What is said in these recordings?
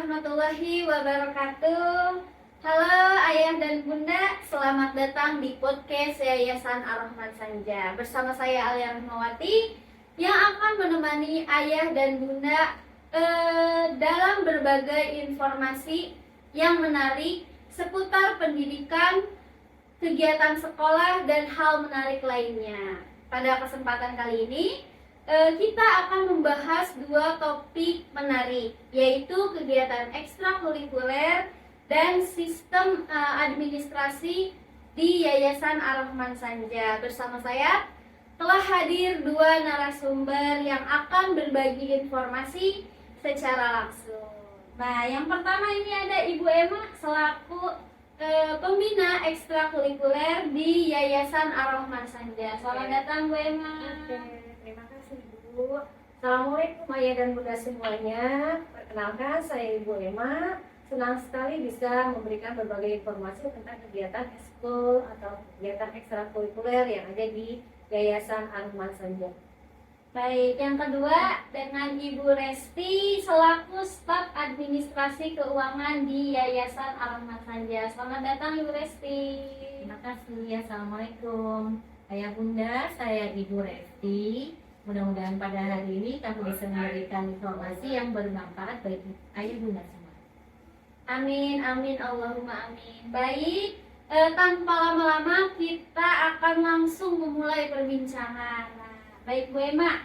warahmatullahi wabarakatuh. Halo ayah dan bunda, selamat datang di podcast Yayasan Ar-Rahman Sanja. Bersama saya Alia Rahmawati yang akan menemani ayah dan bunda dalam berbagai informasi yang menarik seputar pendidikan, kegiatan sekolah, dan hal menarik lainnya. Pada kesempatan kali ini kita akan membahas dua topik menarik, yaitu kegiatan ekstrakurikuler dan sistem administrasi di Yayasan Ar-Rahman Sanja. Bersama saya telah hadir dua narasumber yang akan berbagi informasi secara langsung. Nah, yang pertama ini ada Ibu Emma selaku pembina ekstrakurikuler di Yayasan Ar-Rahman Sanja. Selamat datang Bu Emma. Terima kasih Bu. Assalamualaikum ayah dan bunda semuanya. Perkenalkan saya Ibu Emma. Senang sekali bisa memberikan berbagai informasi tentang kegiatan ekskul atau kegiatan ekstrakurikuler yang ada di Yayasan Ar-Rahman Sanja. Baik, yang kedua dengan Ibu Resti selaku staf administrasi keuangan di Yayasan Ar-Rahman Sanja. Selamat datang Ibu Resti. Terima kasih. Assalamualaikum ayah bunda, saya Ibu Resti. Mudah-mudahan pada hari ini kami bisa memberikan informasi yang bermanfaat bagi ayah bunda semua. Amin, amin, Allahumma amin. Baik, tanpa lama-lama kita akan langsung memulai perbincangan. Nah, baik Bu Emma,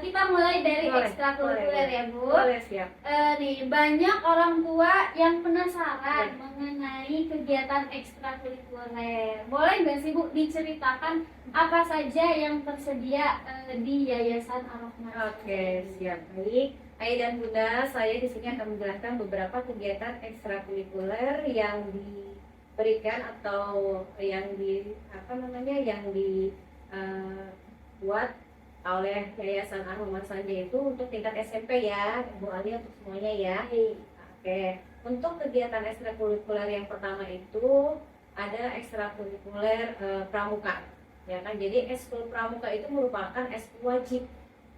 kita mulai dari ekstrakurikuler ya Bu. Boleh, siap. Nih, banyak orang tua yang penasaran mengenai kegiatan ekstrakurikuler. Boleh nggak sih Bu diceritakan apa saja yang tersedia di Yayasan Ar-Rahman? Oke, siap. Baik. Ayah dan bunda, saya di sini akan menjelaskan beberapa kegiatan ekstrakurikuler yang diberikan atau yang dibuat oleh Yayasan Ar-Rahman Sanja itu untuk tingkat SMP ya, Bu Ali, untuk semuanya ya. Oke, untuk kegiatan ekstrakurikuler yang pertama itu ada ekstrakurikuler pramuka, ya kan? Jadi ekskul pramuka itu merupakan ekskul wajib,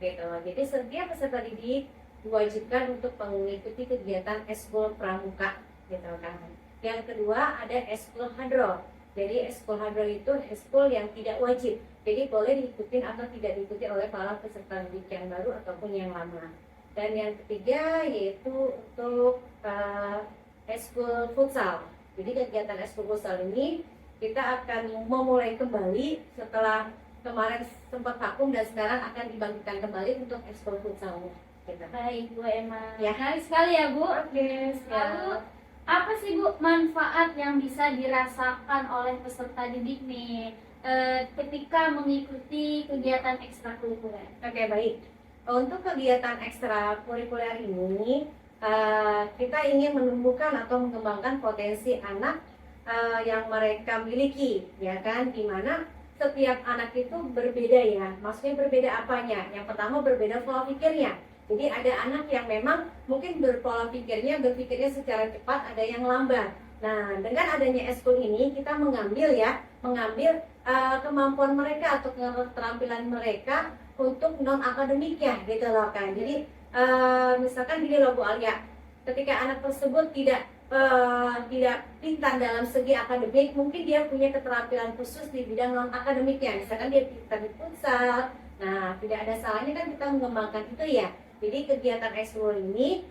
gitu. Jadi setiap peserta didik diwajibkan untuk mengikuti kegiatan ekskul pramuka, gitu kan. Yang kedua ada ekskul hadroh. Jadi ekskul hadroh itu ekskul yang tidak wajib. Jadi boleh diikuti atau tidak diikuti oleh para peserta didik yang baru ataupun yang lama. Dan yang ketiga yaitu untuk ekskul futsal. Jadi kegiatan ekskul futsal ini kita akan memulai kembali setelah kemarin sempat vakum dan sekarang akan dibangkitkan kembali untuk ekskul futsalnya. Gitu. Baik Bu Emma, Ya. menarik sekali ya Bu. Oke, Lalu apa sih Bu manfaat yang bisa dirasakan oleh peserta didik nih ketika mengikuti kegiatan ekstrakurikuler? Oke, baik. Untuk kegiatan ekstrakurikuler ini kita ingin menumbuhkan atau mengembangkan potensi anak yang mereka miliki, ya kan? Dimana setiap anak itu berbeda ya. Maksudnya berbeda apanya? Yang pertama berbeda pola pikirnya. Jadi ada anak yang memang mungkin berpikirnya secara cepat, ada yang lambat. Nah, dengan adanya ekskul ini kita mengambil kemampuan mereka atau keterampilan mereka untuk non akademiknya, gitu loh kan. Jadi misalkan gini loh Bu Alia, ketika anak tersebut tidak pintar dalam segi akademik, mungkin dia punya keterampilan khusus di bidang non akademiknya. Misalkan dia pintar di futsal. Nah, tidak ada salahnya kan kita mengembangkan itu ya. Jadi kegiatan ekskul ini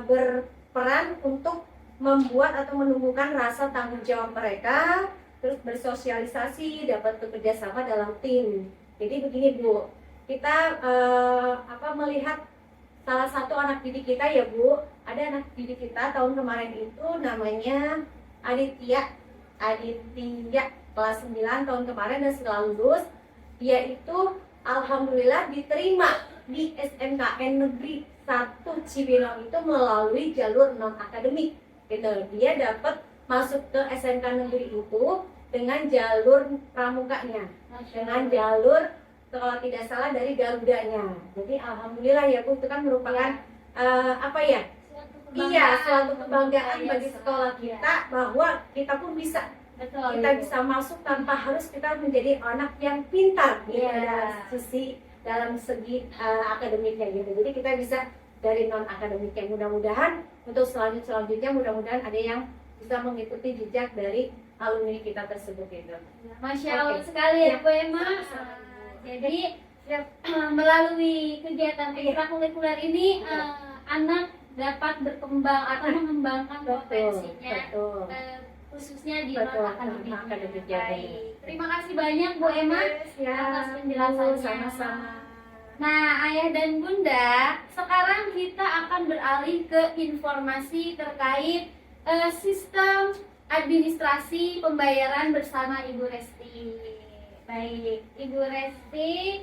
berperan untuk membuat atau menumbuhkan rasa tanggung jawab mereka, terus bersosialisasi, dapat bekerja sama dalam tim. Jadi begini Bu, kita melihat salah satu anak didik kita ya Bu, ada anak didik kita tahun kemarin itu namanya Aditya kelas 9 tahun kemarin, dan setelah lulus dia itu alhamdulillah diterima di SMKN Negeri 1 Cibinong itu melalui jalur non akademik, gitu. Dia dapat masuk ke SMK Negeri itu dengan jalur pramukanya, dengan jalur kalau tidak salah dari Garudanya. Jadi alhamdulillah ya Bu, itu kan merupakan suatu kebanggaan bagi sekolah kita bahwa kita pun bisa. Betul, kita bisa masuk tanpa harus kita menjadi anak yang pintar dalam segi akademiknya gitu. Jadi kita bisa dari non akademiknya. Mudah-mudahan untuk selanjutnya mudah-mudahan ada yang bisa mengikuti jejak dari alumni kita tersebut itu. Masya Allah sekali ya Bu Emma. Jadi melalui kegiatan ekstrakurikuler ini anak dapat berkembang atau mengembangkan potensinya, khususnya di non-akademik. Terima kasih banyak Bu Emma atas penjelasannya. Sama-sama. Nah, Ayah dan Bunda, sekarang kita akan beralih ke informasi terkait sistem administrasi pembayaran bersama Ibu Resti. Baik, Ibu Resti,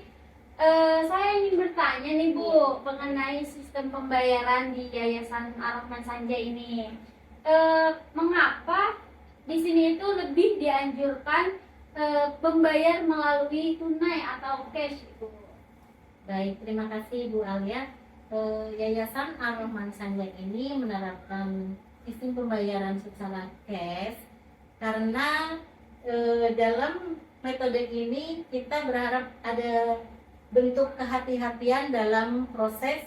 saya ingin bertanya nih Bu mengenai sistem pembayaran di Yayasan Ar-Rahman Sanja ini. Mengapa di sini itu lebih dianjurkan membayar melalui tunai atau cash, Ibu? Baik, terima kasih Bu Alia. Yayasan Ar-Rahman Sanja ini menerapkan sistem pembayaran secara cash karena dalam metode ini kita berharap ada bentuk kehati-hatian dalam proses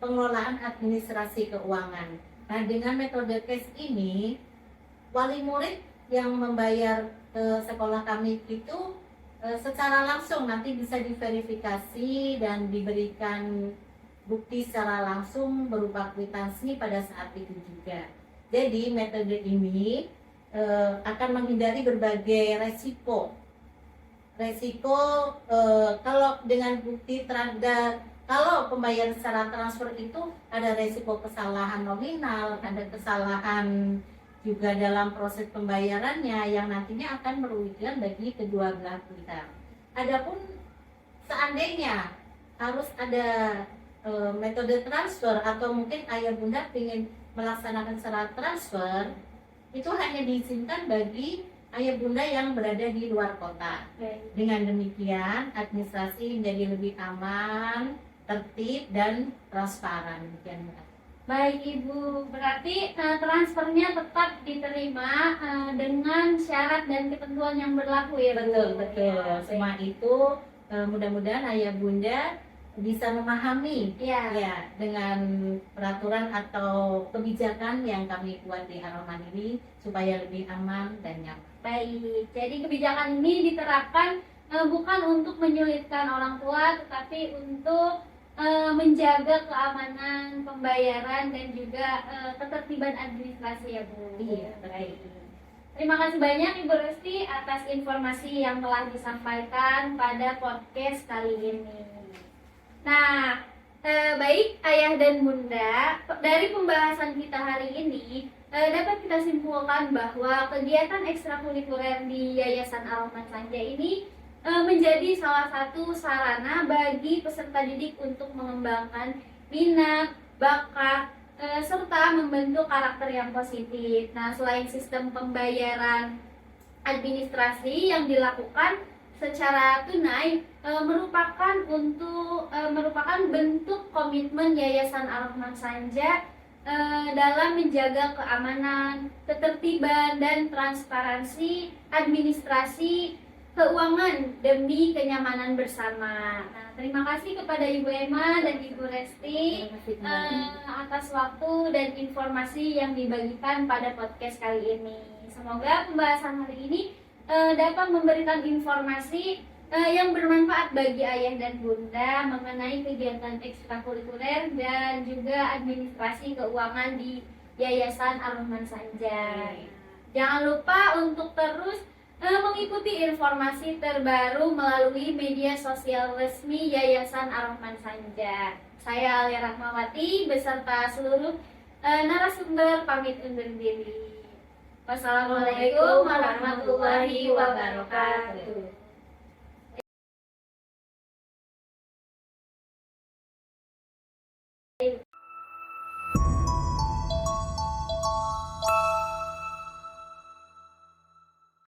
pengelolaan administrasi keuangan. Nah, dengan metode cash ini, wali murid yang membayar ke sekolah kami itu secara langsung nanti bisa diverifikasi dan diberikan bukti secara langsung berupa kwitansi pada saat itu juga. Jadi metode ini akan menghindari berbagai resiko kalau dengan bukti kalau pembayaran secara transfer itu ada resiko kesalahan nominal, ada kesalahan juga dalam proses pembayarannya yang nantinya akan merugikan bagi kedua belah pihak. Adapun seandainya harus ada metode transfer atau mungkin ayah bunda ingin melaksanakan secara transfer, itu hanya diizinkan bagi ayah bunda yang berada di luar kota. Dengan demikian administrasi menjadi lebih aman, tertib dan transparan. Baik Ibu, berarti transfernya tetap diterima dengan syarat dan ketentuan yang berlaku ya? Betul. Semua itu mudah-mudahan ayah bunda bisa memahami ya dengan peraturan atau kebijakan yang kami buat di Ar-Rahman ini supaya lebih aman dan nyaman. Baik, jadi kebijakan ini diterapkan bukan untuk menyulitkan orang tua, tetapi untuk menjaga keamanan pembayaran dan juga ketertiban administrasi ya Bu. Iya, baik. Terima kasih banyak Ibu Resti atas informasi yang telah disampaikan pada podcast kali ini. Nah, baik Ayah dan Bunda, dari pembahasan kita hari ini dapat kita simpulkan bahwa kegiatan ekstrakurikuler di Yayasan Ar-Rahman Sanja ini menjadi salah satu sarana bagi peserta didik untuk mengembangkan minat, bakat, serta membentuk karakter yang positif. Nah, selain sistem pembayaran administrasi yang dilakukan secara tunai merupakan bentuk komitmen Yayasan Ar-Rahman Sanja dalam menjaga keamanan, ketertiban dan transparansi administrasi keuangan demi kenyamanan bersama. Nah, terima kasih kepada Ibu Emma dan Ibu Resti atas waktu dan informasi yang dibagikan pada podcast kali ini. Semoga pembahasan hari ini dapat memberikan informasi yang bermanfaat bagi ayah dan bunda mengenai kegiatan ekstrakurikuler dan juga administrasi keuangan di Yayasan Ar-Rahman Sanja. Jangan lupa untuk terus mengikuti informasi terbaru melalui media sosial resmi Yayasan Ar-Rahman Sanja. Saya Alia Rahmawati beserta seluruh narasumber pamit undur diri. Wassalamualaikum warahmatullahi wabarakatuh.